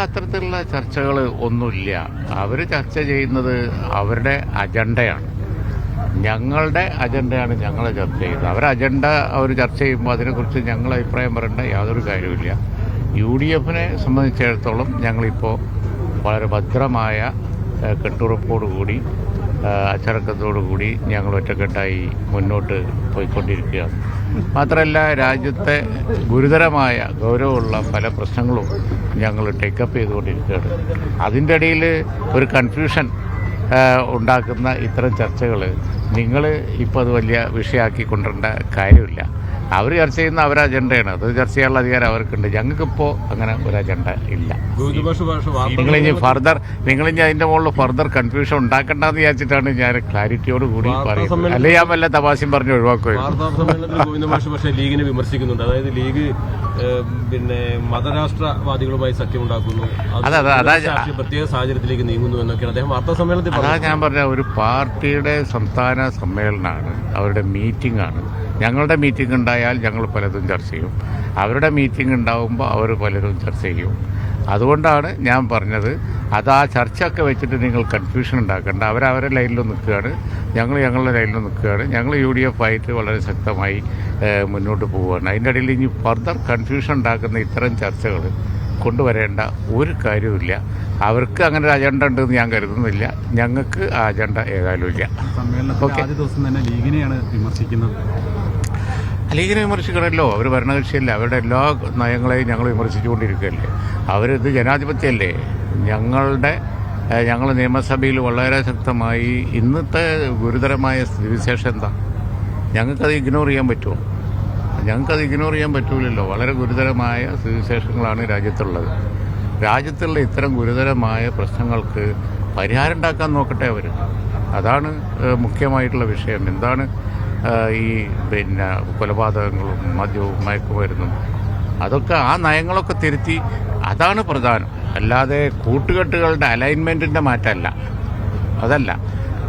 അത്തരത്തിലുള്ള ചർച്ചകൾ ഒന്നുമില്ല. അവർ ചർച്ച ചെയ്യുന്നത് അവരുടെ അജണ്ടയാണ്. ഞങ്ങളുടെ അജണ്ടയാണ് ഞങ്ങൾ ചർച്ച ചെയ്യുന്നത്. അവരുടെ അജണ്ട അവർ ചർച്ച ചെയ്യുമ്പോൾ അതിനെക്കുറിച്ച് ഞങ്ങൾ അഭിപ്രായം പറയേണ്ട യാതൊരു കാര്യമില്ല. UDFനെ സംബന്ധിച്ചിടത്തോളം ഞങ്ങളിപ്പോൾ വളരെ ഭദ്രമായ കെട്ടുറപ്പോടുകൂടി അച്ചടക്കത്തോടുകൂടി ഞങ്ങൾ ഒറ്റക്കെട്ടായി മുന്നോട്ട് പോയിക്കൊണ്ടിരിക്കുകയാണ്. മാത്രമല്ല, രാജ്യത്തെ ഗുരുതരമായ ഗൗരവമുള്ള പല പ്രശ്നങ്ങളും ഞങ്ങൾ ടേക്കപ്പ് ചെയ്തുകൊണ്ടിരിക്കുകയാണ്. അതിൻ്റെ ഇടയിൽ ഒരു കൺഫ്യൂഷൻ ഉണ്ടാക്കുന്ന ഇത്തരം ചർച്ചകൾ നിങ്ങൾ ഇപ്പോൾ അത് വലിയ വിഷയമാക്കി കൊണ്ടുവരേണ്ട കാര്യമില്ല. അവർ ചർച്ച ചെയ്യുന്ന അവരുടെ അജണ്ടയാണ്. അത് ചർച്ച ചെയ്യാനുള്ള അധികാരം അവർക്കുണ്ട്. ഞങ്ങൾക്കിപ്പോൾ അങ്ങനെ ഒരു അജണ്ട ഇല്ല. നിങ്ങളിനി അതിൻ്റെ മുകളിൽ ഫർദർ കൺഫ്യൂഷൻ ഉണ്ടാക്കണ്ടെന്ന് വിചാരിച്ചിട്ടാണ് ഞാൻ ക്ലാരിറ്റിയോട് കൂടി പറയുന്നത്. അല്ലെ ഞാൻ വല്ല തമാശയും പറഞ്ഞ് ഒഴിവാക്കുകയും. ലീഗിനെ വിമർശിക്കുന്നുണ്ട്. അതായത് ലീഗ് പിന്നെ മതരാഷ്ട്രവാദികളുമായി സഖ്യമുണ്ടാക്കുന്നു, പ്രത്യേക സാഹചര്യത്തിലേക്ക് നീങ്ങുന്നു എന്നൊക്കെയാണ് അദ്ദേഹം വാർത്താ സമ്മേളനത്തിൽ. അതാ ഞാൻ പറഞ്ഞ ഒരു പാർട്ടിയുടെ സംസ്ഥാന സമ്മേളനമാണ്, അവരുടെ മീറ്റിംഗ് ആണ്. ഞങ്ങളുടെ മീറ്റിംഗ് ഉണ്ടായാൽ ഞങ്ങൾ പലതും ചർച്ച ചെയ്യും. അവരുടെ മീറ്റിംഗ് ഉണ്ടാവുമ്പോൾ അവർ പലരും ചർച്ച ചെയ്യും. അതുകൊണ്ടാണ് ഞാൻ പറഞ്ഞത്, അത് ആ ചർച്ചയൊക്കെ വെച്ചിട്ട് നിങ്ങൾ കൺഫ്യൂഷൻ ഉണ്ടാക്കേണ്ട. അവരവരുടെ ലൈനിൽ നിൽക്കുകയാണ്, ഞങ്ങൾ ഞങ്ങളുടെ ലൈനിൽ നിൽക്കുകയാണ്. ഞങ്ങൾ UDF ആയിട്ട് വളരെ ശക്തമായി മുന്നോട്ട് പോവുകയാണ്. അതിൻ്റെ ഇടയിൽ ഇനി ഫർദർ കൺഫ്യൂഷൻ ഉണ്ടാക്കുന്ന ഇത്തരം ചർച്ചകൾ കൊണ്ടുവരേണ്ട ഒരു കാര്യവുമില്ല. അവർക്ക് അങ്ങനെ ഒരു അജണ്ട ഉണ്ടെന്ന് ഞാൻ കരുതുന്നില്ല. ഞങ്ങൾക്ക് ആ അജണ്ട ഏതായാലും ഇല്ല. ഓക്കെ, ആദ്യ ദിവസം തന്നെ ലീഗിനെയാണ് വിമർശിക്കുന്നത്. ലീഗിനെ വിമർശിക്കണമല്ലോ, അവർ ഭരണകക്ഷിയല്ലേ. അവരുടെ എല്ലാ നയങ്ങളെയും ഞങ്ങൾ വിമർശിച്ചുകൊണ്ടിരിക്കുകയല്ലേ. അവരിത് ജനാധിപത്യമല്ലേ. ഞങ്ങൾ നിയമസഭയിൽ വളരെ ശക്തമായി ഇന്നത്തെ ഗുരുതരമായ സ്ഥിതിവിശേഷം എന്താ, ഞങ്ങൾക്കത് ഇഗ്നോർ ചെയ്യാൻ പറ്റുമോ? ഞങ്ങൾക്കത് ഇഗ്നോർ ചെയ്യാൻ പറ്റൂലല്ലോ. വളരെ ഗുരുതരമായ സ്ഥിതിവിശേഷങ്ങളാണ് രാജ്യത്തുള്ളത്. രാജ്യത്തുള്ള ഇത്തരം ഗുരുതരമായ പ്രശ്നങ്ങൾക്ക് പരിഹാരം ഉണ്ടാക്കാൻ നോക്കട്ടെ അവർ. അതാണ് മുഖ്യമായിട്ടുള്ള വിഷയം. എന്താണ് ഈ കൊലപാതകങ്ങളും മദ്യവും മയക്കുമരുന്നും, അതൊക്കെ ആ നയങ്ങളൊക്കെ തിരുത്തി, അതാണ് പ്രധാനം. അല്ലാതെ കൂട്ടുകെട്ടുകളുടെ അലൈൻമെൻറ്റിൻ്റെ മാറ്റമല്ല. അതല്ല,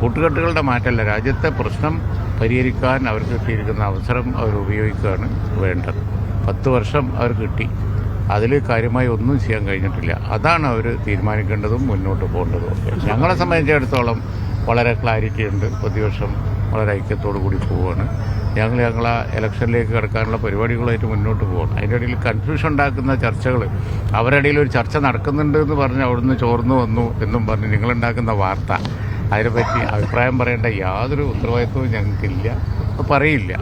കൂട്ടുകെട്ടുകളുടെ മാറ്റമല്ല. രാജ്യത്തെ പ്രശ്നം പരിഹരിക്കാൻ അവർക്ക് കിട്ടിയിരിക്കുന്ന അവസരം അവർ ഉപയോഗിക്കുകയാണ് വേണ്ടത്. 10 വർഷം അവർ കിട്ടി, അതിൽ കാര്യമായി ഒന്നും ചെയ്യാൻ കഴിഞ്ഞിട്ടില്ല. അതാണ് അവർ തീരുമാനിക്കേണ്ടതും മുന്നോട്ട് പോകേണ്ടതും ഒക്കെ. ഞങ്ങളെ സംബന്ധിച്ചിടത്തോളം വളരെ ക്ലാരിറ്റി ഉണ്ട്. പ്രതിപക്ഷം വളരെ ഐക്യത്തോടു കൂടി പോവുകയാണ്. ഞങ്ങളെ ഇലക്ഷനിലേക്ക് കടക്കാനുള്ള പരിപാടികളായിട്ട് മുന്നോട്ട് പോകണം. അതിൻ്റെ ഇടയിൽ കൺഫ്യൂഷൻ ഉണ്ടാക്കുന്ന ചർച്ചകൾ, അവരുടെ ഇടയിൽ ഒരു ചർച്ച നടക്കുന്നുണ്ട് എന്ന് പറഞ്ഞ് അവിടുന്ന് ചോർന്നു വന്നു എന്നും പറഞ്ഞ് നിങ്ങളുണ്ടാക്കുന്ന വാർത്ത, അതിനെപ്പറ്റി അഭിപ്രായം പറയേണ്ട യാതൊരു ഉത്തരവാദിത്വവും ഞങ്ങൾക്കില്ല, പറയില്ല.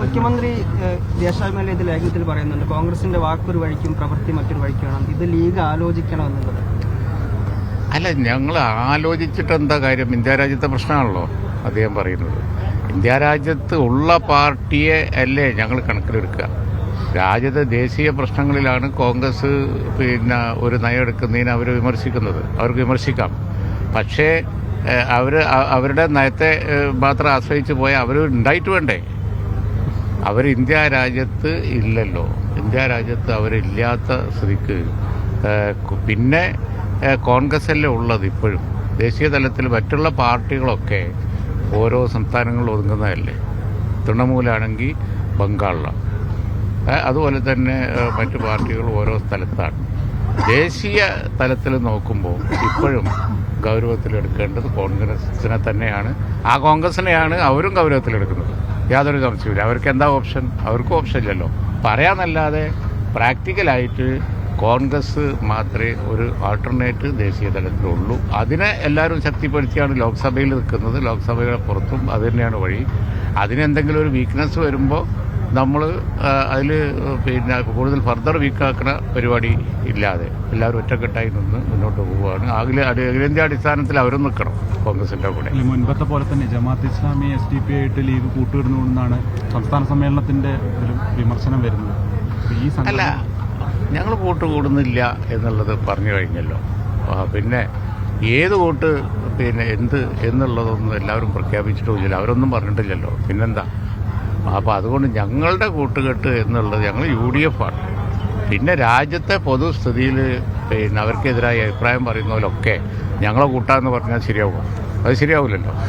മുഖ്യമന്ത്രി ദേശാഭിമാനി ലേഖനത്തിൽ പറയുന്നുണ്ട്, കോൺഗ്രസിന്റെ വാക്കൊരു വഴിക്കും പ്രവൃത്തി മറ്റൊരു വഴിക്കണം, ഇത് ലീഗ് ആലോചിക്കണമെന്നുള്ളത്. അല്ല, ഞങ്ങൾ ആലോചിച്ചിട്ട് എന്താ കാര്യം? ഇന്ത്യ രാജ്യത്തെ പ്രശ്നമാണല്ലോ അദ്ദേഹം പറയുന്നത്. ഇന്ത്യ രാജ്യത്ത് ഉള്ള പാർട്ടിയെ അല്ലേ ഞങ്ങൾ കണക്കിലെടുക്കുക. രാജ്യത്തെ ദേശീയ പ്രശ്നങ്ങളിലാണ് കോൺഗ്രസ് ഒരു നയം എടുക്കുന്നതിന് അവർ വിമർശിക്കുന്നത്. അവർക്ക് വിമർശിക്കാം. പക്ഷേ അവരുടെ നയത്തെ മാത്രം ആശ്രയിച്ച് പോയാൽ അവർ ഉണ്ടായിട്ട് വേണ്ടേ? അവർ ഇന്ത്യ രാജ്യത്ത് ഇല്ലല്ലോ. ഇന്ത്യ രാജ്യത്ത് അവരില്ലാത്ത സ്ഥിതിക്ക് പിന്നെ കോൺഗ്രസ് അല്ലേ ഉള്ളത് ഇപ്പോഴും. ദേശീയ തലത്തിൽ മറ്റുള്ള പാർട്ടികളൊക്കെ ഓരോ സംസ്ഥാനങ്ങളിൽ ഒതുങ്ങുന്നതല്ലേ. തൃണമൂലാണെങ്കിൽ ബംഗാളിലാണ്, അതുപോലെ തന്നെ മറ്റു പാർട്ടികൾ ഓരോ സ്ഥലത്താണ്. ദേശീയ തലത്തിൽ നോക്കുമ്പോൾ ഇപ്പോഴും ഗൗരവത്തിലെടുക്കേണ്ടത് കോൺഗ്രസിനെ തന്നെയാണ്. ആ കോൺഗ്രസിനെയാണ് അവരും ഗൗരവത്തിലെടുക്കുന്നത്. യാതൊരു സംശയമില്ല. അവർക്ക് എന്താ ഓപ്ഷൻ? അവർക്കും ഓപ്ഷൻ ഇല്ലല്ലോ. പറയാന്നല്ലാതെ പ്രാക്ടിക്കലായിട്ട് കോൺഗ്രസ് മാത്രമേ ഒരു ആൾട്ടർനേറ്റ് ദേശീയ തലത്തിലുള്ളൂ. അതിനെ എല്ലാവരും ശക്തിപ്പെടുത്തിയാണ് ലോക്സഭയിൽ നിൽക്കുന്നത്. ലോക്സഭയുടെ പുറത്തും അത് തന്നെയാണ് വഴി. അതിനെന്തെങ്കിലും ഒരു വീക്ക്നെസ് വരുമ്പോൾ നമ്മൾ അതിൽ കൂടുതൽ ഫർദർ വീക്കാക്കുന്ന പരിപാടി ഇല്ലാതെ എല്ലാവരും ഒറ്റക്കെട്ടായി നിന്ന് മുന്നോട്ട് പോവുകയാണ്. അഖിലേന്ത്യാ അടിസ്ഥാനത്തിൽ അവരും നിൽക്കണം കോൺഗ്രസിൻ്റെ കൂടെ. മുൻപത്തെ പോലെ തന്നെ ജമാഅത്ത് ഇസ്ലാമി SDP ആയിട്ട് ലീഗ് കൂട്ടുവിടുന്നുവെന്നാണ് സംസ്ഥാന സമ്മേളനത്തിൻ്റെ ഒരു വിമർശനം വരുന്നത്. അല്ല, ഞങ്ങൾ കൂട്ടുകൂടുന്നില്ല എന്നുള്ളത് പറഞ്ഞു കഴിഞ്ഞല്ലോ. പിന്നെ ഏത് കൂട്ട് എന്ത് എന്നുള്ളതൊന്നും എല്ലാവരും പ്രഖ്യാപിച്ചിട്ടുമില്ല. അവരൊന്നും പറഞ്ഞിട്ടില്ലല്ലോ. പിന്നെന്താ? അപ്പോൾ അതുകൊണ്ട് ഞങ്ങളുടെ കൂട്ടുകെട്ട് എന്നുള്ളത് ഞങ്ങൾ UDF ആണ്. പിന്നെ രാജ്യത്തെ പൊതുസ്ഥിതിയിൽ അവർക്കെതിരായ അഭിപ്രായം പറയുന്നവരൊക്കെ ഞങ്ങളെ കൂട്ടാന്ന് പറഞ്ഞാൽ ശരിയാവുമോ? അത് ശരിയാവില്ലല്ലോ.